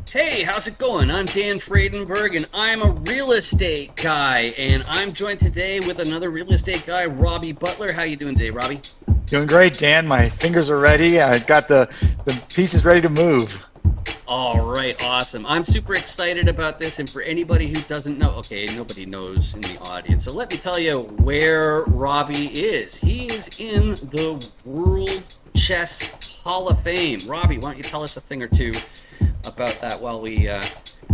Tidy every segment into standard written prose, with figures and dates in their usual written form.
Hey, how's it going? I'm Dan Fradenburgh, and I'm a real estate guy. And I'm joined today with another real estate guy, Robby Butler. How you doing today, Robby? Doing great, Dan. My fingers are ready. I got the pieces ready to move. All right, awesome. I'm super excited about this. And for anybody who doesn't know, okay, nobody knows in the audience. So let me tell you where Robby is. He is in the World Chess Hall of Fame. Robby, why don't you tell us a thing or two about that while we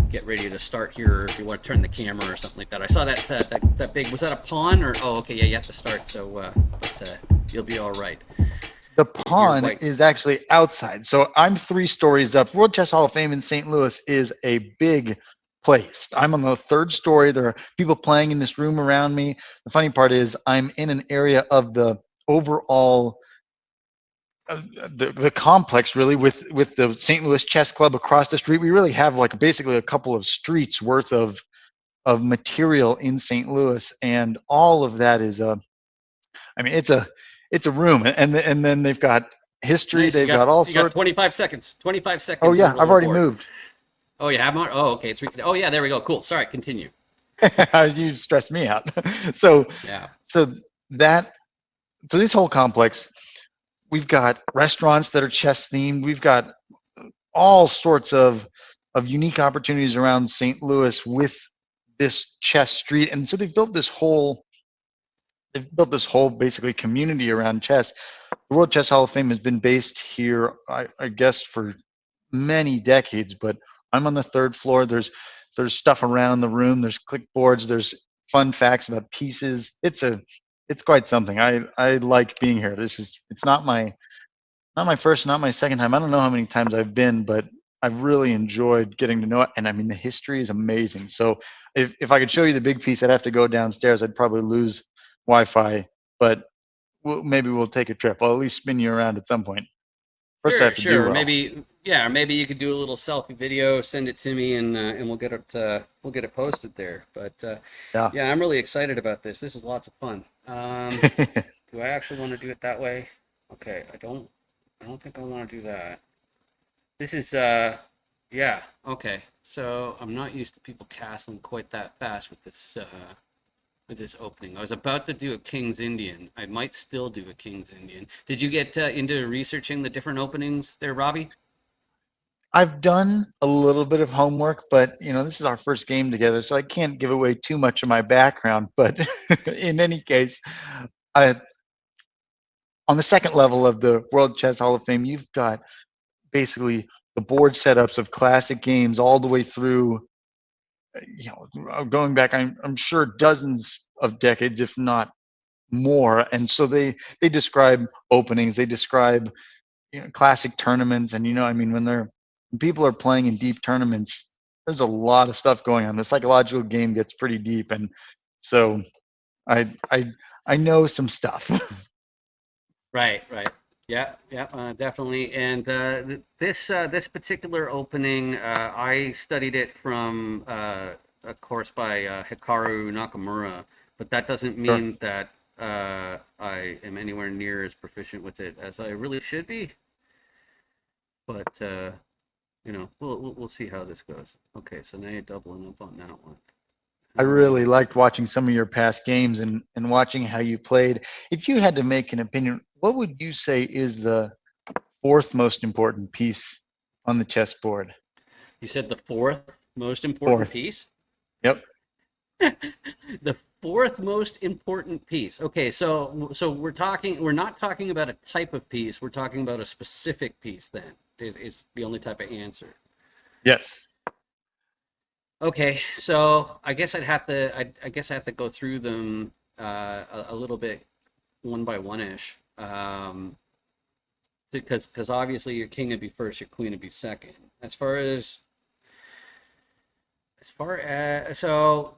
get ready to start here, or if you want to turn the camera or something like that. I saw that big. Was that a pawn or? Oh, okay, yeah, you have to start. So, you'll be all right. The You're pawn white. is actually outside. So I'm 3 stories up. World Chess Hall of Fame in St. Louis is a big place. I'm on the 3rd story. There are people playing in this room around me. The funny part is I'm in an area of the overall the complex really with the St. Louis Chess Club across the street. We really have like basically a couple of streets worth of material in St. Louis, and all of that is I mean, it's a room, and then they've got history. Nice. They've got all You got sorts. 25 seconds. 25 Oh seconds yeah, over I've the already board. moved. Oh, you have one. Oh, okay. It's oh yeah, there we go. Cool. Sorry. Continue. You stressed me out. So Yeah. so that so this whole complex, we've got restaurants that are chess themed. We've got all sorts of unique opportunities around St. Louis with this chess street, and so they've built this whole basically community around chess. The World Chess Hall of Fame has been based here, I guess, for many decades. But I'm on the 3rd floor. There's stuff around the room. There's clipboards. There's fun facts about pieces. It's quite something. I like being here. It's not my first, not my second time. I don't know how many times I've been, but I've really enjoyed getting to know it. And I mean, the history is amazing. So if I could show you the big piece, I'd have to go downstairs. I'd probably lose Wi-Fi, but maybe we'll take a trip. I'll at least spin you around at some point. First, I Sure, have to do sure. well. Maybe, yeah. Maybe you could do a little selfie video, send it to me, and we'll get it posted there. But Yeah. yeah, I'm really excited about this. This is lots of fun. Do I actually want to do it that way? Okay, I don't think I want to do that. This is yeah, okay. So I'm not used to people castling quite that fast with this opening. I was about to do a King's Indian. I might still do a King's Indian. Did you get into researching the different openings there, Robby? I've done a little bit of homework, but this is our first game together, so I can't give away too much of my background. But in any case, I, on the second level of the World Chess Hall of Fame, you've got basically the board setups of classic games all the way through, going back, I'm sure dozens of decades, if not more. And so they describe openings, they describe classic tournaments, and I mean, when people are playing in deep tournaments, there's a lot of stuff going on. The psychological game gets pretty deep, and so I I I know some stuff. Right, right. Yeah, yeah, definitely. And this particular opening, I studied it from a course by Hikaru Nakamura, but that doesn't Sure. mean that I am anywhere near as proficient with it as I really should be. But we'll see how this goes. Okay, so now you're doubling up on that one. I really Get liked this. watching some of your past games and watching how you played. If you had to make an opinion, what would you say is the fourth most important piece on the chessboard? You said the fourth most important Fourth. piece? Yep. The fourth most important piece. Okay, so we're not talking about a type of piece, we're talking about a specific piece then. Is the only type of answer. Yes. Okay, so I guess I have to go through them a little bit one by one ish. Because obviously your king would be first, your queen would be second. As far as so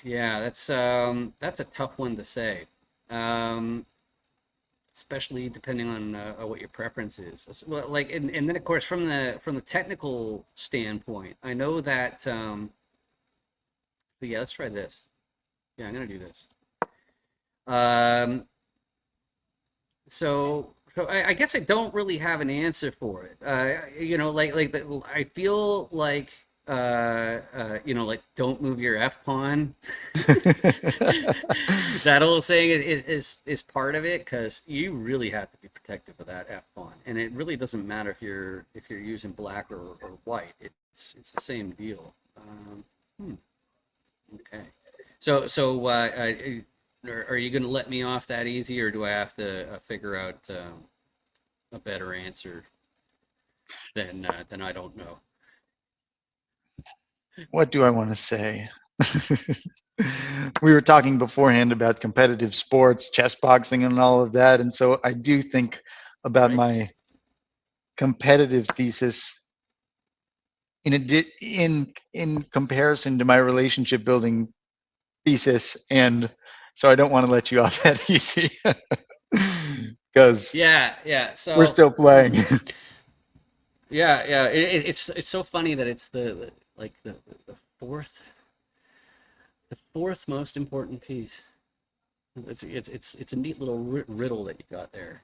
yeah, that's a tough one to say. Um, Especially depending on what your preference is. Well, like, and then of course from the technical standpoint, I know that. But yeah, let's try this. Yeah, I'm gonna do this. Um, so So I guess I don't really have an answer for it. I feel like like don't move your F pawn. That old saying is part of it because you really have to be protective of that F pawn, and it really doesn't matter if you're using black or white. It's the same deal. Hmm, okay. Are you going to let me off that easy, or do I have to figure out a better answer than I don't know? What do I want to say? We were talking beforehand about competitive sports, chess boxing, and all of that. And so I do think about Right. my competitive thesis in comparison to my relationship building thesis. And so I don't want to let you off that easy because Yeah, yeah. we're So, still playing. yeah, yeah. It's so funny that it's like the fourth the fourth most important piece. It's a neat little riddle that you got there.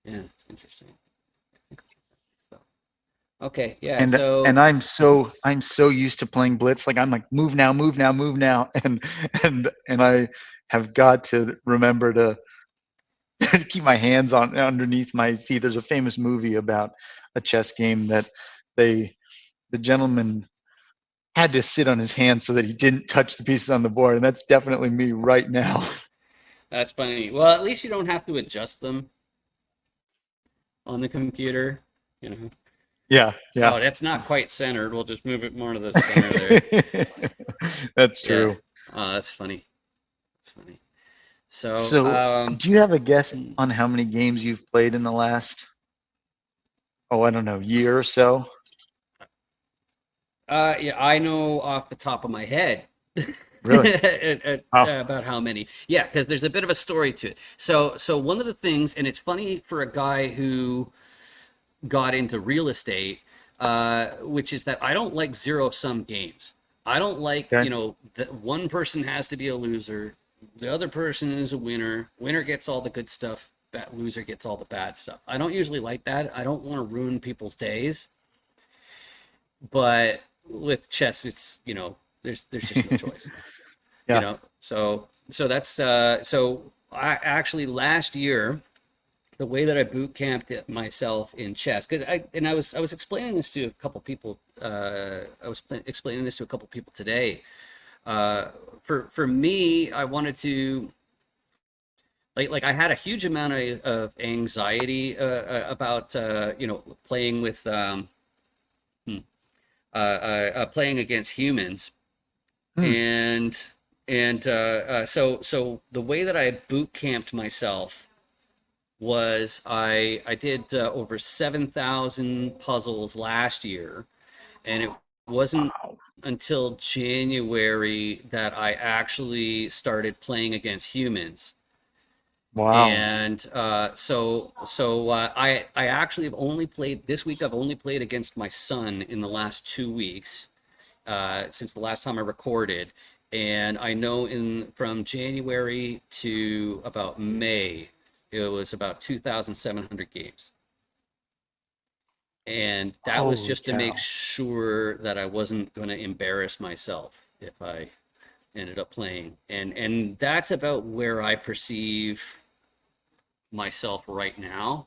Yeah, it's interesting. So, okay, yeah. And So I'm so used to playing blitz. Like I'm like move now, move now, move now, and I have got to remember to keep my hands on underneath my seat. There's a famous movie about a chess game that they the gentleman had to sit on his hands so that he didn't touch the pieces on the board, and that's definitely me right now. that's funny. Well, at least you don't have to adjust them on the computer. You know. Yeah, yeah. Oh, that's not quite centered. We'll just move it more to the center there. That's Yeah. true. Oh, that's funny. That's funny. So, So, do you have a guess hmm. on how many games you've played in the last, oh, I don't know, year or so? Yeah, I know off the top of my head Really? Wow. about how many. Yeah, because there's a bit of a story to it. So one of the things, and it's funny for a guy who got into real estate, which is that I don't like zero sum games. I don't like, Okay. that one person has to be a loser, the other person is a winner. Winner gets all the good stuff, bad loser gets all the bad stuff. I don't usually like that. I don't want to ruin people's days. But with chess, it's there's just no choice. Yeah. So I actually last year the way that I boot camped it myself in chess because I was explaining this to a couple people. Explaining this to a couple people today. For me, I wanted to I had a huge amount of anxiety about playing with hmm, playing against humans Hmm. and so the way that I boot camped myself was I did over 7,000 puzzles last year, and it wasn't Wow. until January that I actually started playing against humans. Wow. And I actually have only played this week. I've only played against my son in the last 2 weeks since the last time I recorded. And I know in from January to about May, it was about 2,700 games. And that was Holy just to make cow. sure that I wasn't going to embarrass myself if I ended up playing. And that's about where I perceive myself right now.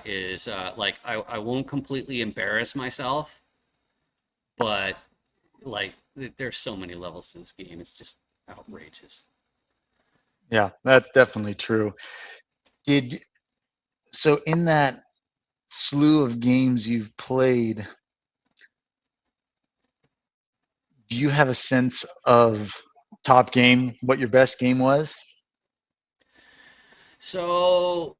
Is like I won't completely embarrass myself, but like there's so many levels to this game. It's just outrageous. Yeah, that's definitely true. Did so in that slew of games you've played, do you have a sense of top game, what your best game was? So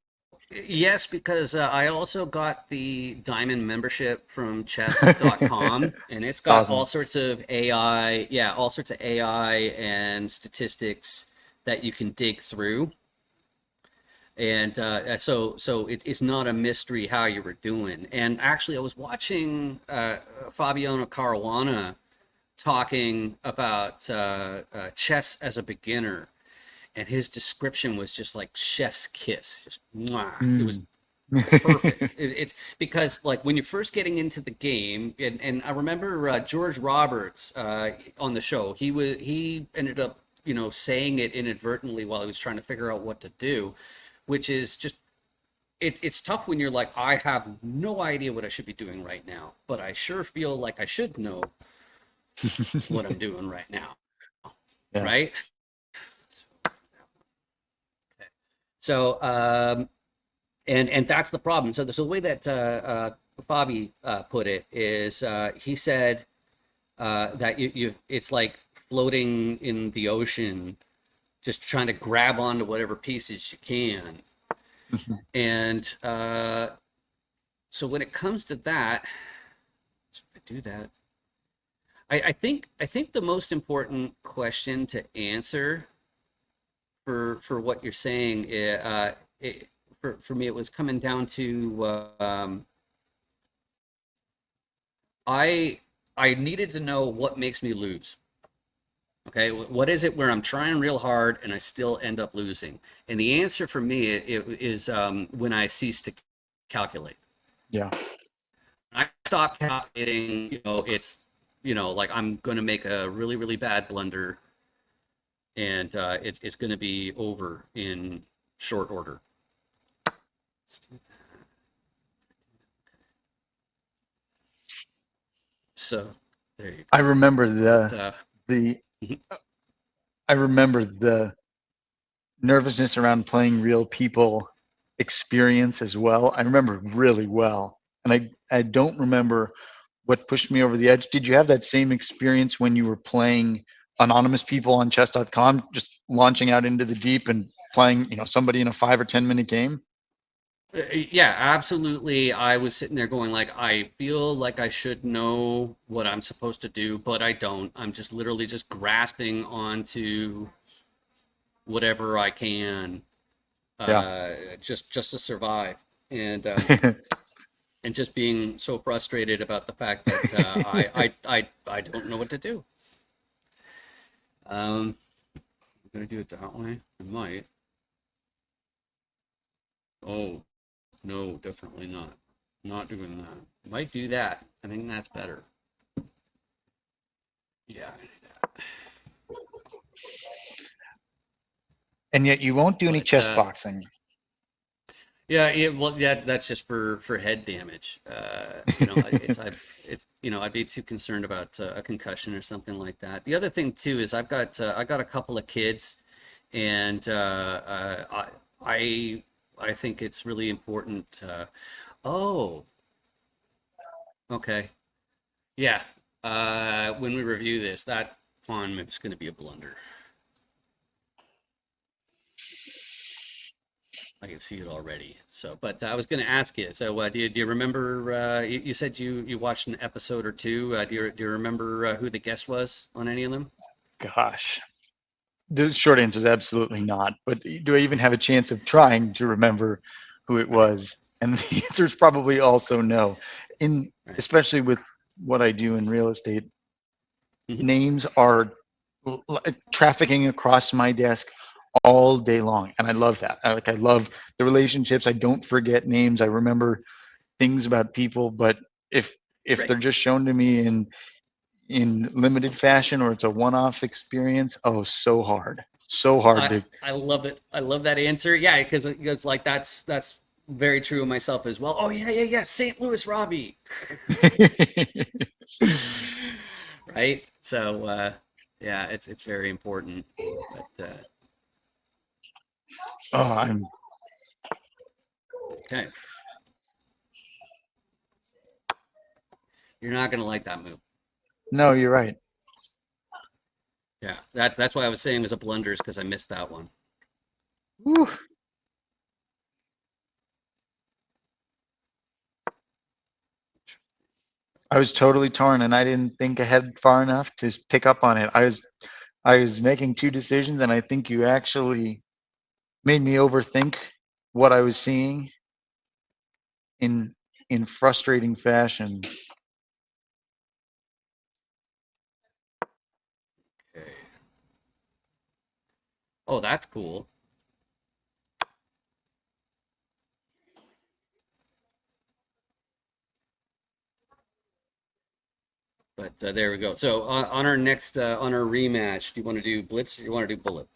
yes, because I also got the Diamond membership from chess.com, and it's got all Awesome. sorts of AI, yeah, all sorts of AI and statistics that you can dig through. And so it's not a mystery how you were doing. And actually, I was watching Fabiano Caruana talking about chess as a beginner, and his description was just like chef's kiss, just mwah. It was Mm. perfect. It's because like when you're first getting into the game, and I remember George Roberts on the show, he ended up saying it inadvertently while he was trying to figure out what to do, which is just it's tough when you're like, I have no idea what I should be doing right now, but I sure feel like I should know what I'm doing right now, Yeah. right? So and that's the problem. So the way that Bobby put it is he said that you it's like floating in the ocean, just trying to grab onto whatever pieces you can. And so when it comes to that, so if I do that, I think the most important question to answer for what you're saying, for me, it was coming down to I I needed to know what makes me lose. Okay, what is it where I'm trying real hard and I still end up losing? And the answer for me is when I cease to calculate. Yeah. I stop calculating. It's like I'm going to make a really really bad blunder, and it's going to be over in short order. Let's do that. So there you I go. remember But the mhm. I remember the nervousness around playing real people experience as well. I remember really well. And I don't remember what pushed me over the edge. Did you have that same experience when you were playing anonymous people on chess.com, just launching out into the deep and playing, somebody in a 5 or 10 minute game? Yeah, absolutely. I was sitting there going like, I feel like I should know what I'm supposed to do, but I don't. I'm just literally just grasping onto whatever I can, Yeah. just to survive, and and just being so frustrated about the fact that I don't know what to do. I'm gonna do it that way. I might. Oh no, definitely not. Not doing that. Might do that. I think that's better. Yeah. And yet you won't do any But chess boxing. yeah, well, yeah, that's just for head damage. I'd be too concerned about a concussion or something like that. The other thing too is I got a couple of kids, and I think it's really important. Oh, okay, yeah. When we review this, that pawn is going to be a blunder. I can see it already. So, but I was going to ask you. So, do you remember? You said you watched an episode or two. Do you remember who the guest was on any of them? Gosh, the short answer is absolutely not. But do I even have a chance of trying to remember who it Right, was? And the answer is probably also no. In right. Especially with what I do in real estate, Hmm. names are trafficking across my desk all day long, and I love that. I love the relationships. I don't forget names. I remember things about people, but if Right. they're just shown to me in limited fashion or it's a one-off experience, oh, so hard I to. I love it. I love that answer. Yeah, because it's like that's very true of myself as well. Oh yeah, yeah, yeah. St. Louis Robbie. Right. So yeah, it's very important. But Oh, I'm okay, you're not gonna like that move. no, you're right. Yeah, that's why I was saying it was a blunder, is because I missed that one. Whew. I was totally torn, and I didn't think ahead far enough to pick up on it. I was making two decisions, and I think you actually made me overthink what I was seeing in in frustrating fashion. Okay. Oh, that's cool. But there we go. So on our next on our rematch, do you want to do blitz or you want to do bullet?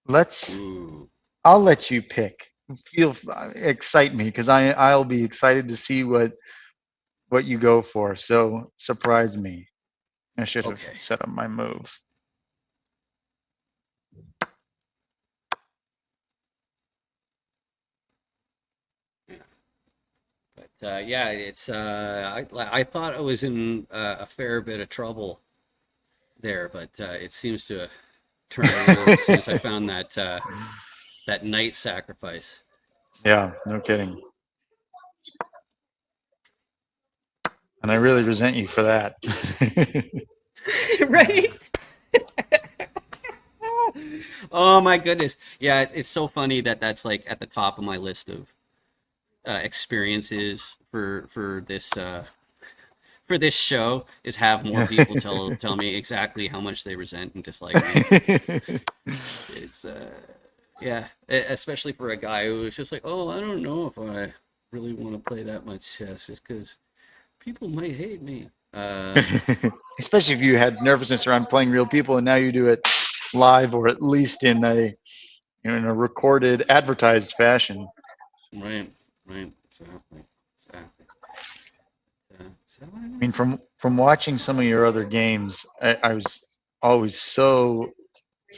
Let's. Ooh, I'll let you pick. Feel excite me because I'll be excited to see what you go for. So surprise me. I should have okay. set up my move. Yeah. But yeah, it's I thought I was in a fair bit of trouble there, but it seems to turn around as soon as I found that that knight sacrifice. Yeah, no kidding. And I really resent you for that. Right? Oh my goodness. Yeah, it's so funny that that's like at the top of my list of experiences for this show is have more people tell me exactly how much they resent and dislike me. It's yeah, especially for a guy who is just like, oh, I don't know if I really want to play that much chess just because people might hate me. Especially if you had nervousness around playing real people and now you do it live or at least in a in a recorded advertised fashion. Right, right, exactly, exactly. Is that what I'm I gonna mean, do? from watching some of your other games, I was always so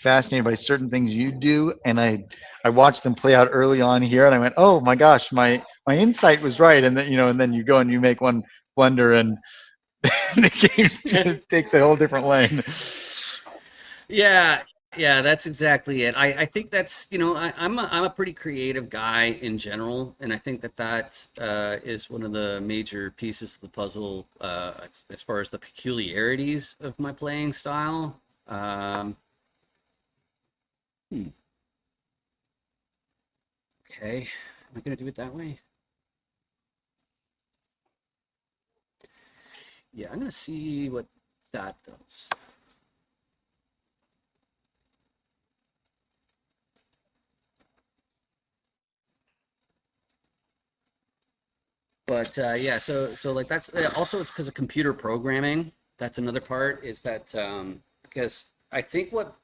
fascinated by certain things you do, and I watched them play out early on here, and I went, oh my gosh, my insight was right, and then and then you go and you make one blunder, and the game takes a whole different lane. Yeah, yeah, that's exactly it. I think that's, I'm a pretty creative guy in general, and I think that that is one of the major pieces of the puzzle as far as the peculiarities of my playing style. Hmm, okay, am I gonna do it that way? Yeah, I'm gonna see what that does. But yeah, so like that's also it's because of computer programming. That's another part is that because I think what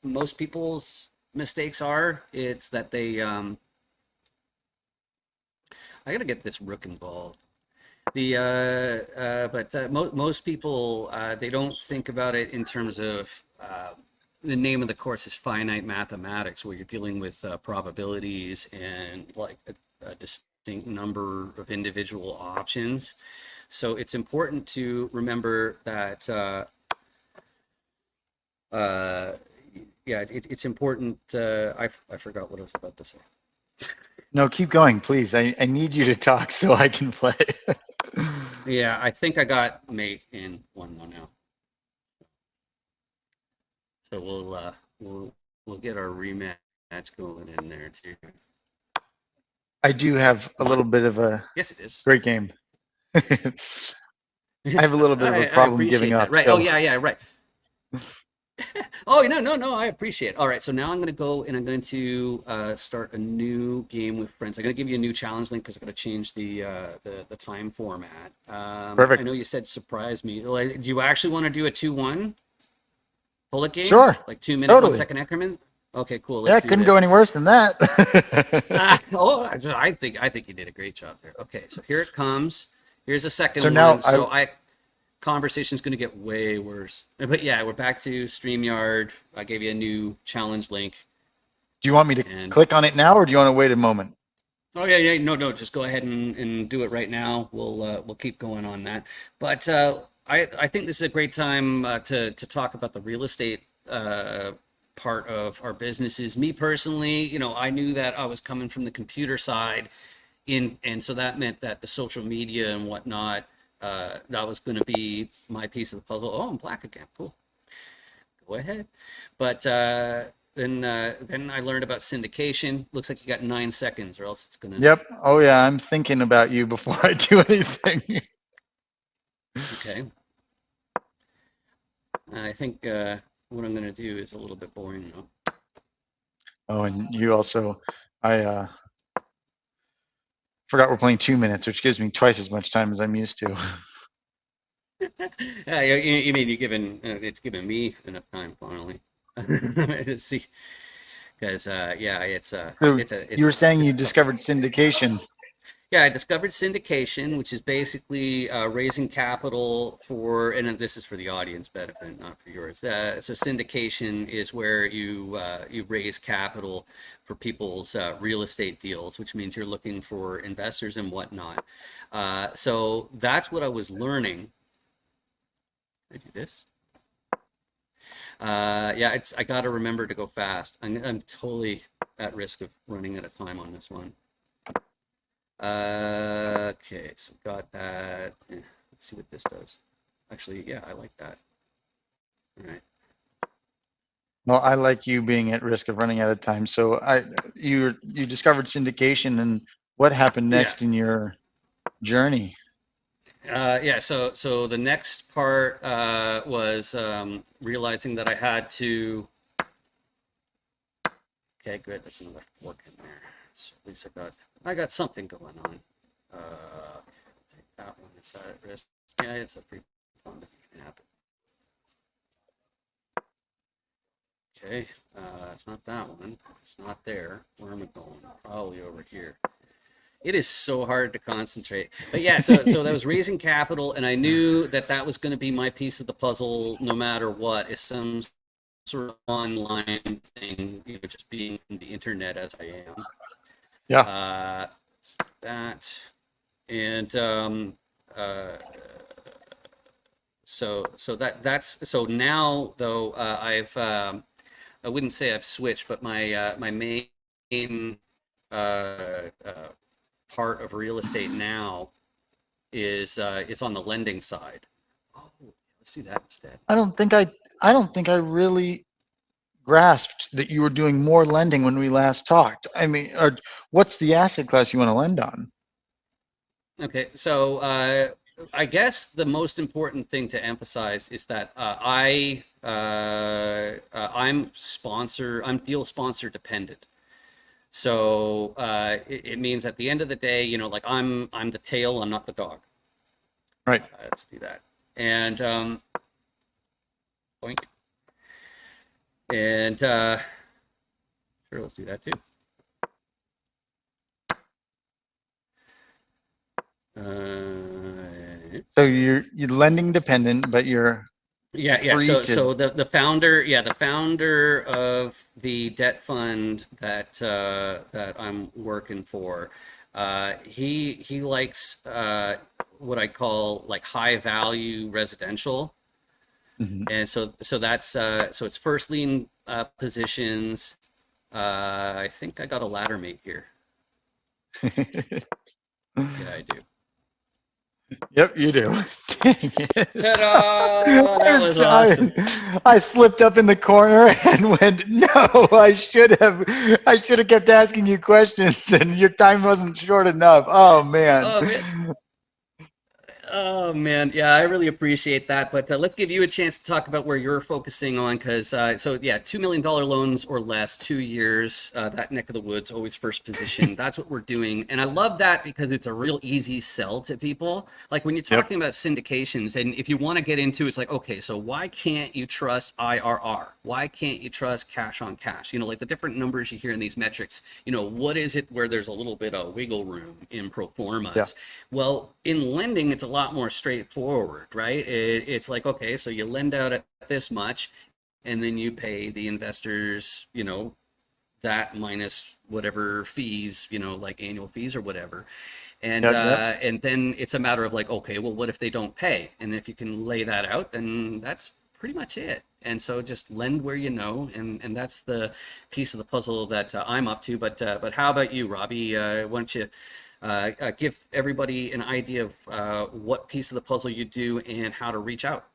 most people's mistakes are, it's that they I gotta get this rook involved. The but most people they don't think about it in terms of the name of the course is finite mathematics, where you're dealing with probabilities and like a distinct number of individual options. So it's important to remember that uh, yeah, it's important. I forgot what I was about to say. No, keep going, please. I need you to talk so I can play. Yeah, I think I got mate in 1-1 now. So we'll get our rematch going in there too. I do Yes, have a little bit of a yes, it is. great game. I have a little bit of a I problem giving appreciate that. up, Right. Oh so yeah, yeah, right. Oh no, no, no. I appreciate it. All right. So now I'm going to go and I'm going to start a new game with friends. I'm going to give you a new challenge link because I'm going to change the time format. I perfect. know you said surprise me. Like, do you actually want to do a 2-1 bullet game, Sure, like 2 minute, one totally. second increment? Okay, cool. Yeah, Let's it do couldn't go this. any worse than that. Oh, I think you did a great job there. Okay, so here it comes. Here's a So second now one. I So I conversation's going to get way worse. But yeah, we're back to StreamYard. I gave you a new challenge link. do you want me to And click on it now or do you want to wait a moment? oh yeah, yeah, no, no, just go ahead and do it right now. We'll keep going on that. But I think this is a great time to talk about the real estate part of our businesses. Me personally, I knew that I was coming from the computer side, and so that meant that the social media and whatnot that was going to be my piece of the puzzle. Oh, I'm black again. Cool. Go ahead. But then I learned about syndication. Looks like you got 9 seconds, or else it's gonna. Yep. Oh yeah, I'm thinking about you before I do anything. Okay. I think what I'm going to do is a little bit boring now. Oh, and you also, I forgot we're playing 2 minutes, which gives me twice as much time as I'm used to. Yeah, you mean it's given me enough time finally to see because yeah, So you were saying it's you a tough discovered one. syndication. Yeah, I discovered syndication, which is basically raising capital for, and this is for the audience benefit, not for yours. So syndication is where you raise capital for people's real estate deals, which means you're looking for investors and whatnot. So that's what I was learning. I do this. Yeah, I got to remember to go fast. I'm totally at risk of running out of time on this one. Okay, so got that. Let's see what this does. Actually, yeah, I like that. All right. Well, I like you being at risk of running out of time. So you discovered syndication, and what happened Yeah. next in your journey? Yeah. So the next part was realizing that I had to. Okay, good. There's another fork in there. So at least I got something going on. Take that one. Is that at risk? Yeah, it's a pretty fun that can happen. Okay, it's not that one. It's not there. Where am I going? Probably over here. It is so hard to concentrate. But yeah, so that was raising capital, and I knew that that was going to be my piece of the puzzle, no matter what. Is some sort of online thing, just being from the internet as I am. Yeah. Uh, that and uh, so now though I wouldn't say I've switched, but my main uh, uh, part of real estate now is on the lending side. Oh, let's do that instead. I don't think I really grasped that you were doing more lending when we last talked. I mean, what's the asset class you want to lend on? Okay, so I guess the most important thing to emphasize is that I'm deal sponsor dependent. So it means at the end of the day, like I'm the tail, I'm not the dog. Right. Let's do that. And boink. And sure, let's do that too. So you're lending dependent, but you're Yeah. free to. So the founder, yeah, the founder of the debt fund that I'm working for, he likes what I call like high value residential, Mhm. and so that's so it's first lien positions. I think I got a ladder mate here. Yeah, I do. Yep, you do. Dang it. Ta-da! That was awesome. I slipped up in the corner and went, no, I should have kept asking you questions and your time wasn't short enough. Oh man. Oh man, oh man, yeah, I really appreciate that. But let's give you a chance to talk about where you're focusing on, because so yeah, $2 million loans or less, 2 years, that neck of the woods, always first position. That's what we're doing, and I love that because it's a real easy sell to people. Like when you're Yep. talking about syndications, and if you want to get into, it's like, okay, so why can't you trust IRR? Why can't you trust cash on cash? Like the different numbers you hear in these metrics. What is it where there's a little bit of wiggle room in pro Yeah. formas? Well, in lending, it's a lot more straightforward, right? It's like, okay, so you lend out at this much, and then you pay the investors, that minus whatever fees, like annual fees or whatever. Yep. Yep. And then it's a matter of like, okay, well, what if they don't pay? And if you can lay that out, then that's pretty much it. And so just lend where you know, and that's the piece of the puzzle that I'm up to. But how about you, Robby? Why don't you give everybody an idea of what piece of the puzzle you do and how to reach out?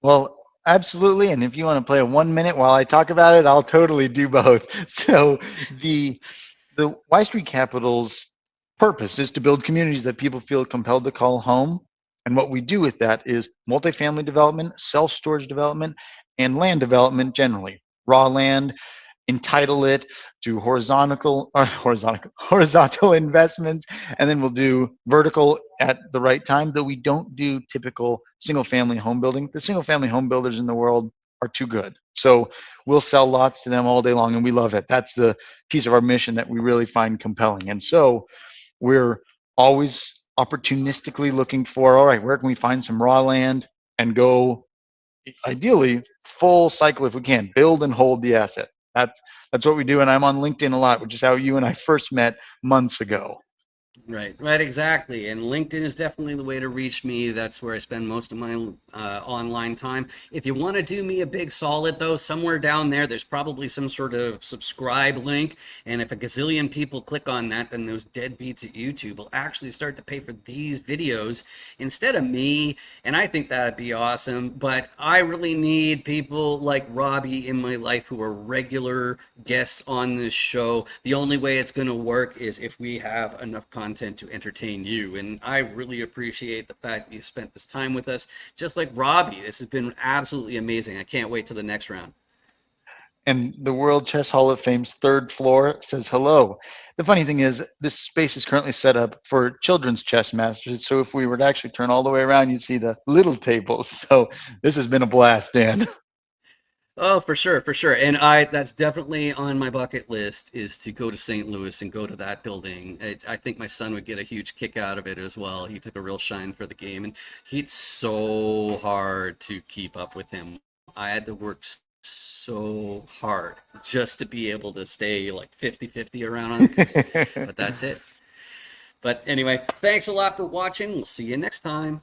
Well, absolutely. And if you want to play a 1 minute while I talk about it, I'll totally do both. So the Y Street Capital's purpose is to build communities that people feel compelled to call home. And what we do with that is multifamily development, self-storage development, and land development generally. Raw land, entitle it, do horizontal investments, and then we'll do vertical at the right time. Though we don't do typical single family home building. The single family home builders in the world are too good. So we'll sell lots to them all day long, and we love it. That's the piece of our mission that we really find compelling. And so we're always opportunistically looking for, all right, where can we find some raw land and go, ideally full cycle if we can, build and hold the asset. That's what we do. And I'm on LinkedIn a lot, which is how you and I first met months ago. Right, exactly. And LinkedIn is definitely the way to reach me. That's where I spend most of my online time. If you want to do me a big solid, though, somewhere down there, there's probably some sort of subscribe link. And if a gazillion people click on that, then those deadbeats at YouTube will actually start to pay for these videos instead of me. And I think that'd be awesome. But I really need people like Robby in my life who are regular guests on this show. The only way it's going to work is if we have enough content to entertain you. And I really appreciate the fact that you spent this time with us. Just like Robby, this has been absolutely amazing. I can't wait till the next round. And the World Chess Hall of Fame's third floor says hello. The funny thing is, this space is currently set up for children's chess masters. So if we were to actually turn all the way around, you'd see the little tables. So this has been a blast, Dan. Oh, for sure, for sure. And that's definitely on my bucket list is to go to St. Louis and go to that building. I think my son would get a huge kick out of it as well. He took a real shine for the game and it's so hard to keep up with him. I had to work so hard just to be able to stay like 50-50 around on this, but that's it. But anyway, thanks a lot for watching. We'll see you next time.